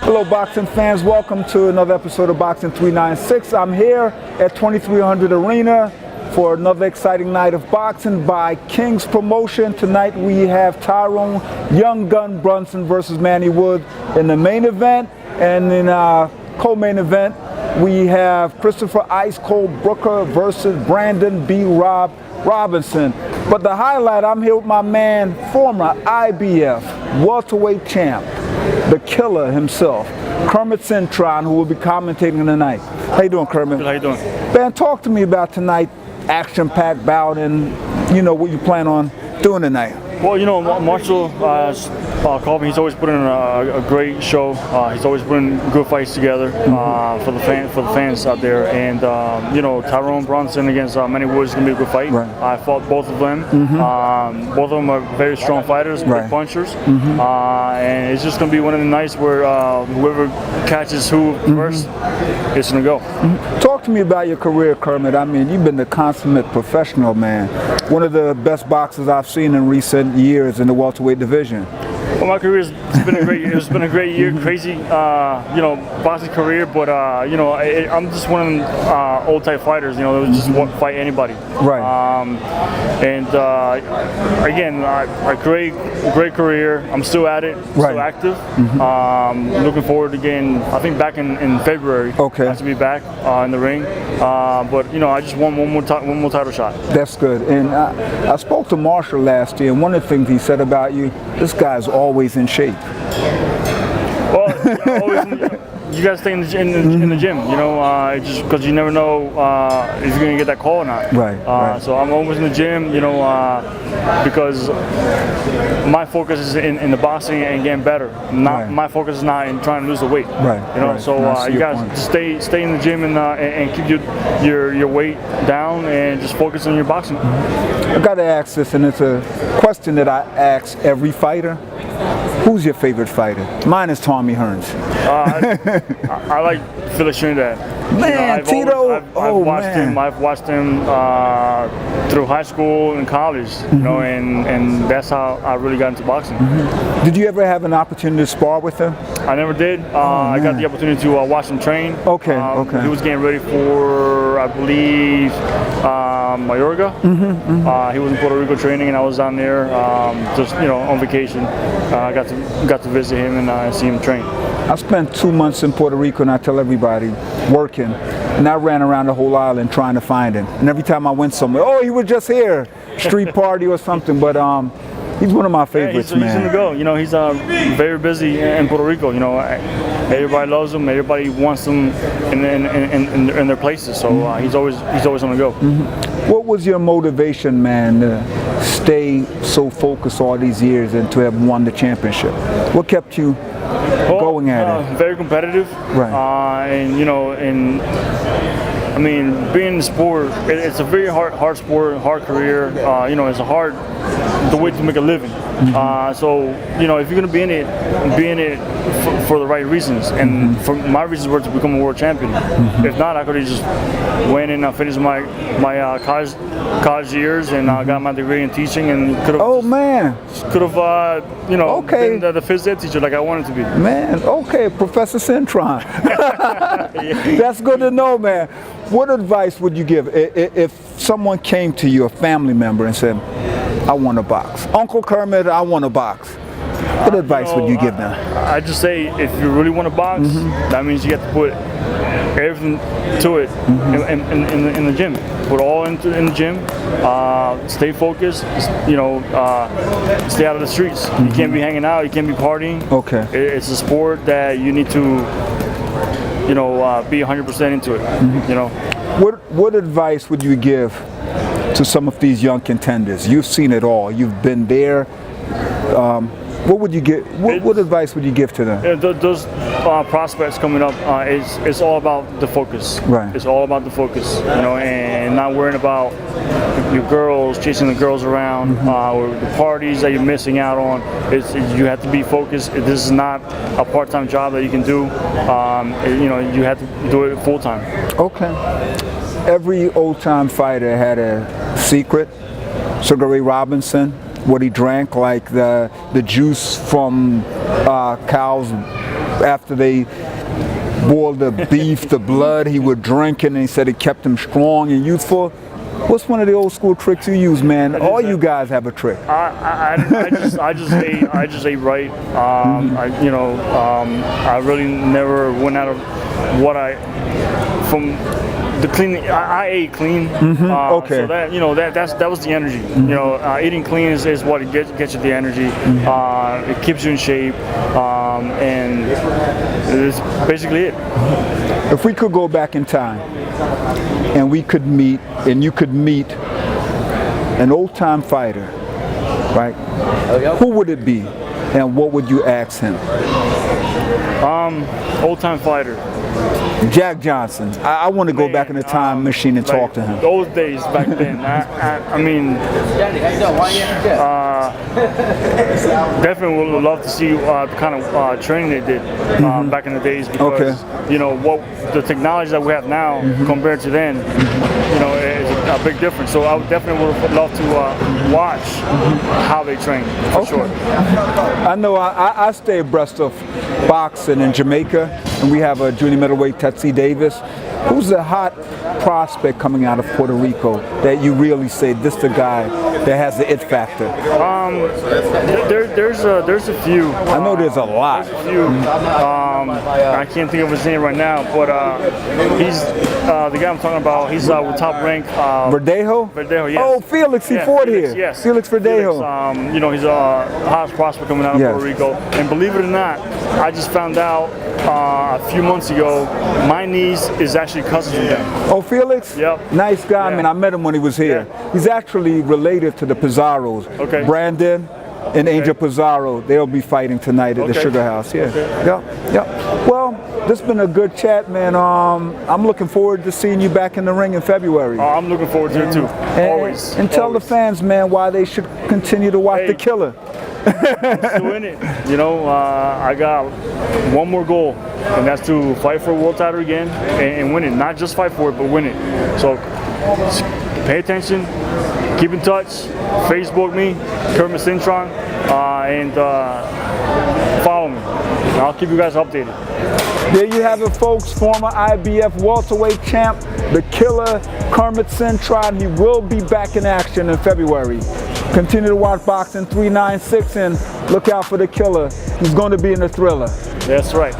Hello boxing fans, welcome to another episode of Boxing 396. I'm here at 2300 Arena for another exciting night of boxing by King's Promotion. Tonight we have Tyrone Young Gun Brunson versus Manny Wood in the main event, and in our co-main event we have Christopher Ice Cold Brooker versus Brandon B. Rob Robinson. But the highlight, I'm here with my man, former IBF welterweight champ, the killer himself, Kermit Cintron, who will be commentating tonight. How you doing, Kermit? Good, how you doing? Man, talk to me about tonight, action-packed bout, and you know what you plan on doing tonight. Well, you know, Marshall called me. He's always putting a great show. He's always putting good fights together for the fans out there. And you know, Tyrone Brunson against Manny Wood is going to be a good fight. Right. I fought both of them. Both of them are very strong fighters, big punchers. And it's just going to be one of the nights where whoever catches who first, it's going to go. Talk to me about your career, Kermit. I mean, you've been the consummate professional, man. One of the best boxers I've seen in recent years in the welterweight division. Well, my career has been a great year. It's been a great year, crazy, you know, boxing career. But you know, I'm just one of them old type fighters. You know, that just won't fight anybody. Right. And again, a great career. I'm still at it, still active. Looking forward to getting, I think, back in February. Okay. I have to be back in the ring. But you know, I just want one more title shot. That's good. And I spoke to Marshall last year, and one of the things he said about you, this guy's always in shape. Well, you gotta stay in the gym, you know, just because you never know if you're gonna get that call or not. Right. So I'm always in the gym, you know, because my focus is in the boxing and getting better. My focus is not in trying to lose the weight. Right. You know, so you guys stay in the gym and keep your weight down and just focus on your boxing. I gotta ask this, and it's a question that I ask every fighter. Who's your favorite fighter? Mine is Tommy Hearns. I like Felix Trinidad. Man, you know, Tito! I've watched him through high school and college, you know, and that's how I really got into boxing. Did you ever have an opportunity to spar with him? I never did. I got the opportunity to watch him train. Okay. He was getting ready for, I believe, Mayorga. He was in Puerto Rico training, and I was down there just, you know, on vacation. I got to visit him and see him train. I spent 2 months in Puerto Rico, and I tell everybody, working, and I ran around the whole island trying to find him. And every time I went somewhere, oh, he was just here, street party or something. But he's one of my favorites, man. He's in the go. You know, he's very busy in Puerto Rico. You know, everybody loves him. Everybody wants him in their places. So he's always on the go. What was your motivation, man, to stay so focused all these years and to have won the championship? What kept you going at it? Very competitive. Right. And you know, I mean, being in the sport, it's a very hard sport, hard career. You know, it's the way to make a living. So, you know, if you're gonna be in it for the right reasons, and for my reasons were to become a world champion. If not, I could have just went and finished my college years and got my degree in teaching, and could have you know, been the phys ed teacher like I wanted to be. Man, okay, Professor Cintron. That's good to know, man. What advice would you give if someone came to you, a family member, and said, I want to box? Uncle Kermit, I want to box. What advice would you give them? I just say, if you really want to box, that means you have to put everything to it in the gym. Put all in the gym. Stay focused. You know, stay out of the streets. You can't be hanging out. You can't be partying. Okay. It's a sport that you need to, you know, be 100% into it. You know. What advice would you give to some of these young contenders? You've seen it all. You've been there. What would you give? What advice would you give to them? Those prospects coming up, it's all about the focus. Right. It's all about the focus, you know, and not worrying about your girls, chasing the girls around, or the parties that you're missing out on. You have to be focused. This is not a part-time job that you can do. You know, you have to do it full-time. Okay. Every old-time fighter had a secret. Sugar Ray Robinson, what he drank, like the juice from cows' after they boiled the beef, the blood, he would drink it, and he said it kept him strong and youthful. What's one of the old school tricks you use, man? All you guys have a trick. I just ate right. I really never went out of what from the clean. I ate clean. Okay. So that was the energy. Eating clean is what it gets you the energy. It keeps you in shape, and it's basically it. If we could go back in time, and we could meet, and you could meet an old-time fighter, right? Who would it be, and what would you ask him? Old-time fighter. Jack Johnson. I want to go back in the time machine and talk to him. Those days back then. I mean, definitely would love to see the kind of training they did back in the days, because what the technology that we have now compared to then, is a big difference. So I would definitely would love to watch how they train for sure. I know I stay abreast of boxing in Jamaica, and we have a junior middleweight, Tetsi Davis. Who's the hot prospect coming out of Puerto Rico that you really say this is the guy that has the it factor? There's a few. I know there's a lot. There's a few. I can't think of his name right now, but he's the guy I'm talking about. He's with Top Rank. Verdejo? Verdejo, yes. Oh, Felix, he fought here. Yes. Felix Verdejo. Felix, he's a hottest prospect coming out of Puerto Rico. And believe it or not, I just found out a few months ago, my niece is actually cousins with them. Oh, Felix? Yep. Nice guy. Yeah. I mean, I met him when he was here. Yeah. He's actually related to the Pizarros. Okay. Brandon and Angel Pizarro, they'll be fighting tonight at the Sugar House. Yeah. Yeah. Well, this has been a good chat, man. I'm looking forward to seeing you back in the ring in February. I'm looking forward to it too. Always. And tell the fans, man, why they should continue to watch The Killer. I'm still in it. I got one more goal, and that's to fight for a world title again and win it. Not just fight for it, but win it. So pay attention, keep in touch, Facebook me, Kermit Cintron, and follow me. I'll keep you guys updated. There you have it, folks. Former IBF welterweight champ, The Killer, Kermit Cintron. He will be back in action in February. Continue to watch Boxing 396 and look out for The Killer. He's going to be in the Thriller. That's right.